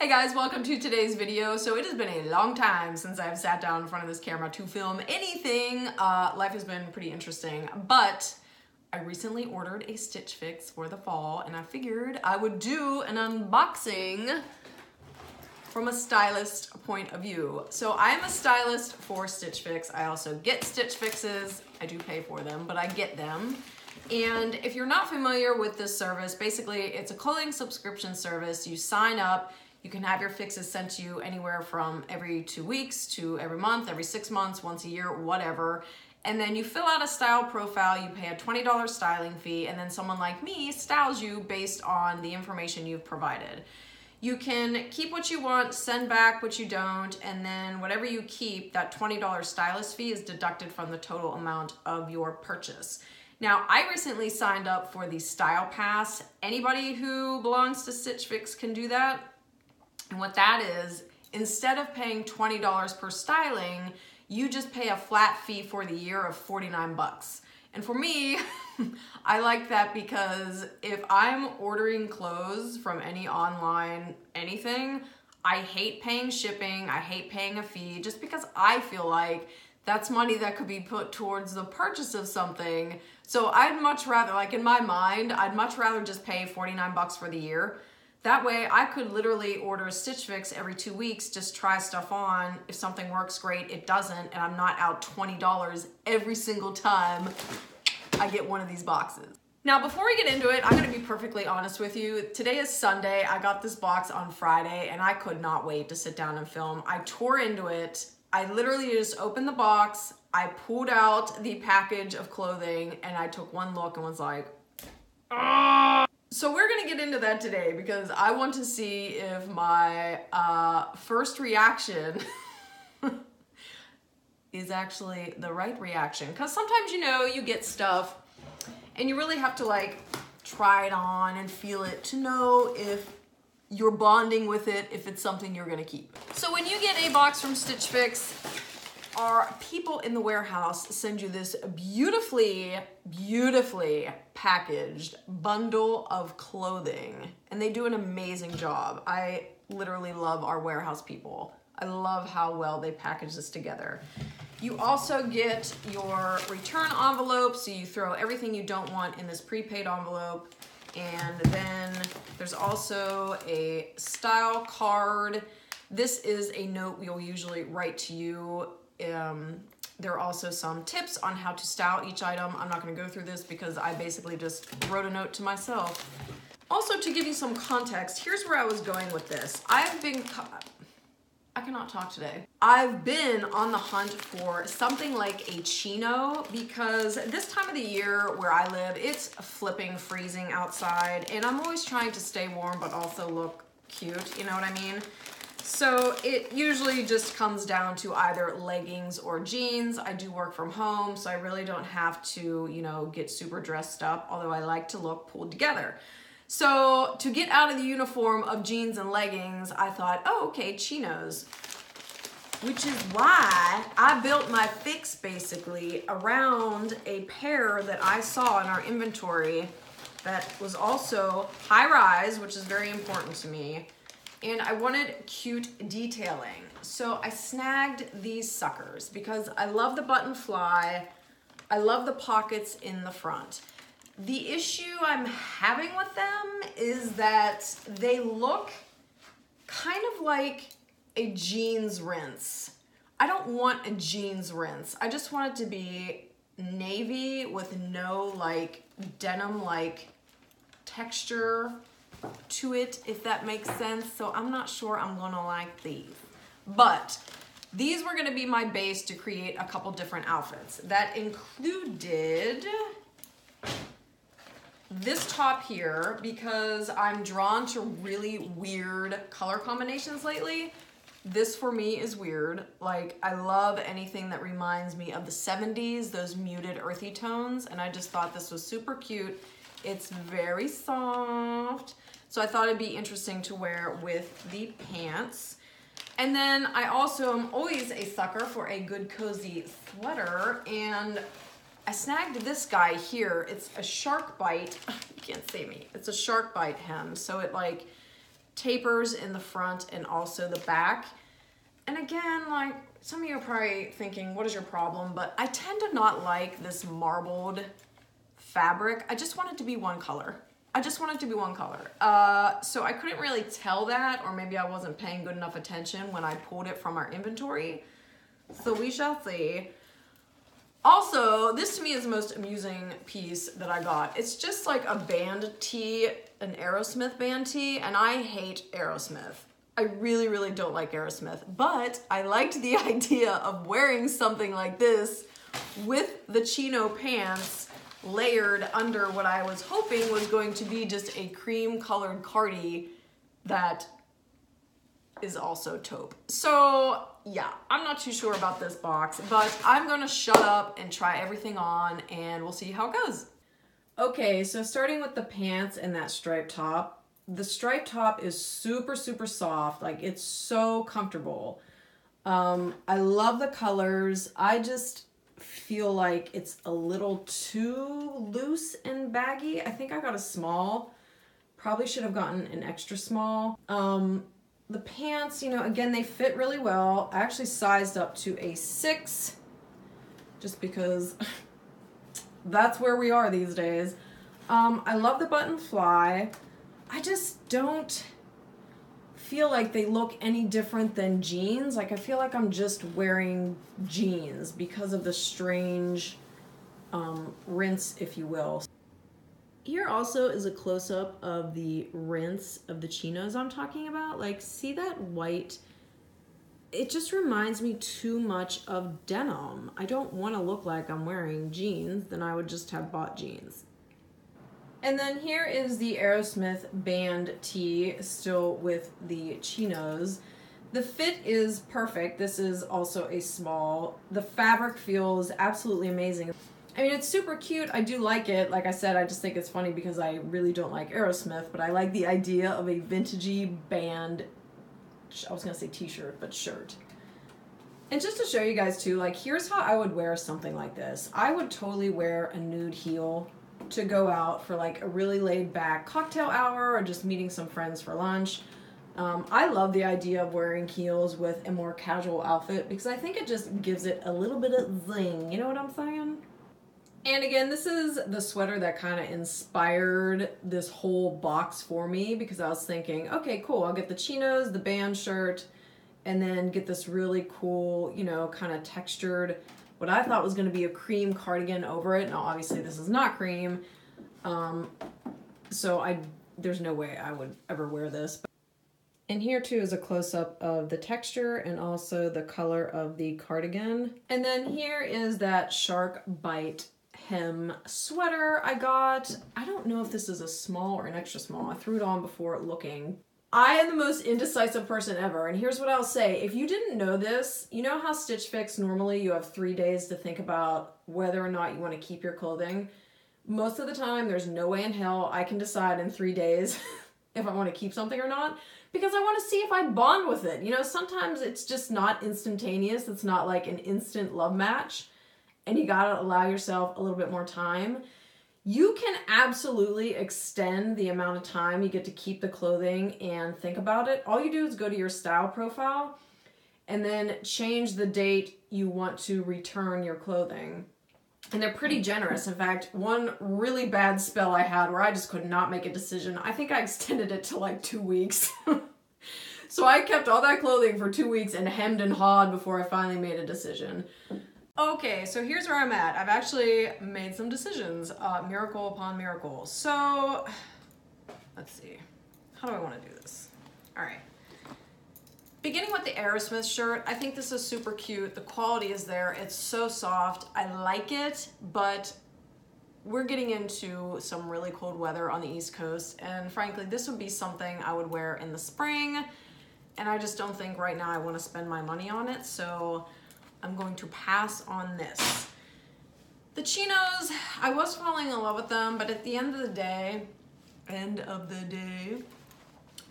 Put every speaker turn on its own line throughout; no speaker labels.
Hey guys, welcome to today's video. So it has been a long time since I've sat down in front of this camera to film anything. Life has been pretty interesting, but I recently ordered a Stitch Fix for the fall and I figured I would do an unboxing from a stylist point of view. So I'm a stylist for Stitch Fix. I also get Stitch Fixes. I do pay for them, but I get them. And if you're not familiar with this service, basically it's a clothing subscription service. You sign up, you can have your fixes sent to you anywhere from every 2 weeks to every month, every 6 months, once a year, whatever. And then you fill out a style profile, you pay a $20 styling fee, and then someone like me styles you based on the information you've provided. You can keep what you want, send back what you don't, and then whatever you keep, that $20 stylist fee is deducted from the total amount of your purchase. Now, I recently signed up for the Style Pass. Anybody who belongs to Stitch Fix can do that. And what that is, instead of paying $20 per styling, you just pay a flat fee for the year of 49 bucks. And for me, I like that because if I'm ordering clothes from any online anything, I hate paying shipping, I hate paying a fee, just because I feel like that's money that could be put towards the purchase of something. So I'd much rather, like in my mind, I'd much rather just pay 49 bucks for the year. That way I could literally order a Stitch Fix every 2 weeks, just try stuff on. If something works great, it doesn't, and I'm not out $20 every single time I get one of these boxes. Now, before we get into it, I'm gonna be perfectly honest with you. Today is Sunday. I got this box on Friday, and I could not wait to sit down and film. I tore into it. I literally just opened the box, I pulled out the package of clothing, and I took one look and was like, ah! So we're gonna get into that today because I want to see if my first reaction is actually the right reaction. Because sometimes, you know, you get stuff and you really have to like try it on and feel it to know if you're bonding with it, if it's something you're gonna keep. So when you get a box from Stitch Fix, our people in the warehouse send you this beautifully packaged bundle of clothing, and they do an amazing job. I literally love our warehouse people. I love how well they package this together. You also get your return envelope, so you throw everything you don't want in this prepaid envelope. And then there's also a style card. This is a note we'll usually write to you. There are also some tips on how to style each item. I'm not gonna go through this because I basically just wrote a note to myself. Also, to give you some context, here's where I was going with this. I cannot talk today. I've been on the hunt for something like a chino because this time of the year where I live, it's flipping freezing outside, and I'm always trying to stay warm but also look cute, you know what I mean? So it usually just comes down to either leggings or jeans. I do work from home, so I really don't have to, you know, get super dressed up, although I like to look pulled together. So to get out of the uniform of jeans and leggings, I thought, oh, okay, chinos. Which is why I built my fix basically around a pair that I saw in our inventory that was also high rise, which is very important to me. And I wanted cute detailing. So I snagged these suckers because I love the button fly. I love the pockets in the front. The issue I'm having with them is that they look kind of like a jeans rinse. I don't want a jeans rinse. I just want it to be navy with no like denim like texture to it, if that makes sense. So I'm not sure I'm gonna like these. But these were gonna be my base to create a couple different outfits. That included this top here because I'm drawn to really weird color combinations lately. This for me is weird. Like, I love anything that reminds me of the 70s, those muted earthy tones, and I just thought this was super cute. It's very soft, so I thought it'd be interesting to wear with the pants. And then I also am always a sucker for a good cozy sweater, and I snagged this guy here. It's a shark bite. You can't see me. It's a shark bite hem, so it like tapers in the front and also the back. And again, like, some of you are probably thinking, what is your problem? But I tend to not like this marbled fabric. I just want it to be one color. I just want it to be one color. So I couldn't really tell that, or maybe I wasn't paying good enough attention when I pulled it from our inventory. So we shall see. Also, this to me is the most amusing piece that I got. It's just like a band tee, an Aerosmith band tee, and I hate Aerosmith. I really, really don't like Aerosmith, but I liked the idea of wearing something like this with the chino pants layered under what I was hoping was going to be just a cream colored cardi that is also taupe. So yeah, I'm not too sure about this box, but I'm gonna shut up and try everything on and we'll see how it goes. Okay, so starting with the pants and that striped top. The striped top is super, super soft. Like, it's so comfortable. I love the colors. I just feel like it's a little too loose and baggy. I think I got a small. Probably should have gotten an extra small. The pants, you know, again, they fit really well. I actually sized up to a 6 just because that's where we are these days. I love the button fly. I just don't feel like they look any different than jeans. Like, I feel like I'm just wearing jeans because of the strange rinse, if you will. Here also is a close-up of the rinse of the chinos I'm talking about. Like, see that white? It just reminds me too much of denim. I don't want to look like I'm wearing jeans, then I would just have bought jeans. And then here is the Aerosmith band tee, still with the chinos. The fit is perfect. This is also a small. The fabric feels absolutely amazing. I mean, it's super cute. I do like it. Like I said, I just think it's funny because I really don't like Aerosmith, but I like the idea of a vintagey band, I was gonna say t-shirt, but shirt. And just to show you guys too, like, here's how I would wear something like this. I would totally wear a nude heel to go out for like a really laid back cocktail hour or just meeting some friends for lunch. I love the idea of wearing heels with a more casual outfit because I think it just gives it a little bit of zing, you know what I'm saying? And again, this is the sweater that kind of inspired this whole box for me because I was thinking, okay, cool, I'll get the chinos, the band shirt, and then get this really cool, you know, kind of textured, what I thought was going to be a cream cardigan over it. Now, obviously, this is not cream, so there's no way I would ever wear this. And here, too, is a close-up of the texture and also the color of the cardigan. And then here is that shark bite hem sweater I got. I don't know if this is a small or an extra small. I threw it on before looking. I am the most indecisive person ever, and here's what I'll say. If you didn't know this, you know how Stitch Fix, normally you have 3 days to think about whether or not you want to keep your clothing? Most of the time, there's no way in hell I can decide in 3 days if I want to keep something or not, because I want to see if I bond with it. You know, sometimes it's just not instantaneous. It's not like an instant love match, and you gotta allow yourself a little bit more time. You can absolutely extend the amount of time you get to keep the clothing and think about it. All you do is go to your style profile and then change the date you want to return your clothing. And they're pretty generous. In fact, one really bad spell I had where I just could not make a decision, I think I extended it to like 2 weeks. So I kept all that clothing for 2 weeks and hemmed and hawed before I finally made a decision. Okay, so here's where I'm at. I've actually made some decisions, miracle upon miracle. So, let's see. How do I want to do this? All right. Beginning with the Aerosmith shirt, I think this is super cute. The quality is there. It's so soft. I like it, but we're getting into some really cold weather on the East Coast, and frankly, this would be something I would wear in the spring, and I just don't think right now I want to spend my money on it, so I'm going to pass on this. The chinos, I was falling in love with them, but at the end of the day,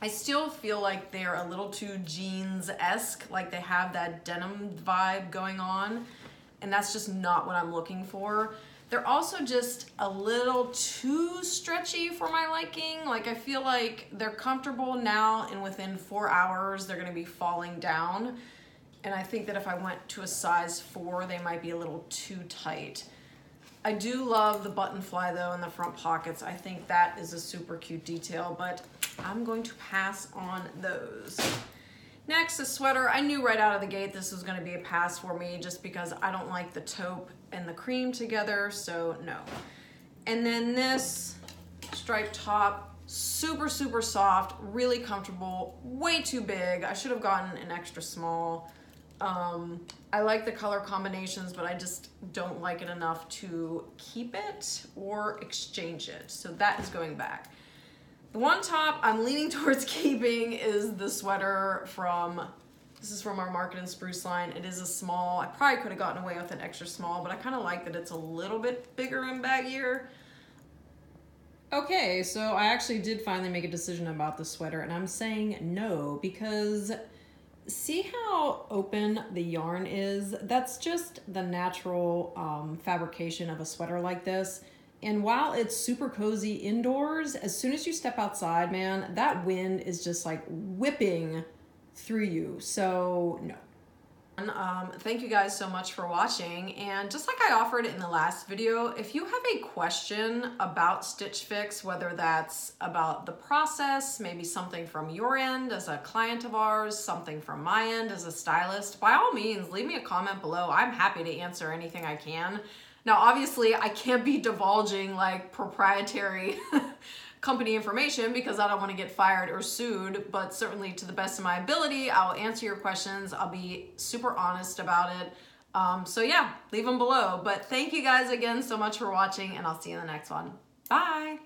I still feel like they're a little too jeans-esque, like they have that denim vibe going on, and that's just not what I'm looking for. They're also just a little too stretchy for my liking. Like, I feel like they're comfortable now, and within 4 hours, they're gonna be falling down. And I think that if I went to a size 4, they might be a little too tight. I do love the button fly though in the front pockets. I think that is a super cute detail, but I'm going to pass on those. Next, a sweater. I knew right out of the gate this was gonna be a pass for me just because I don't like the taupe and the cream together, so no. And then this striped top, super, super soft, really comfortable, way too big. I should have gotten an extra small. I like the color combinations, but I just don't like it enough to keep it or exchange it. So that is going back. The one top I'm leaning towards keeping is the sweater this is from our Market and Spruce line. It is a small. I probably could have gotten away with an extra small, but I kind of like that it's a little bit bigger and baggier. Okay, so I actually did finally make a decision about the sweater, and I'm saying no because see how open the yarn is? That's just the natural fabrication of a sweater like this. And while it's super cozy indoors, as soon as you step outside, man, that wind is just like whipping through you. So no. Thank you guys so much for watching. And just like I offered in the last video, if you have a question about Stitch Fix, whether that's about the process, maybe something from your end as a client of ours, something from my end as a stylist, by all means, leave me a comment below. I'm happy to answer anything I can. Now, obviously, I can't be divulging like proprietary company information because I don't want to get fired or sued, but certainly to the best of my ability, I'll answer your questions. I'll be super honest about it. So yeah, leave them below. But thank you guys again so much for watching, and I'll see you in the next one. Bye.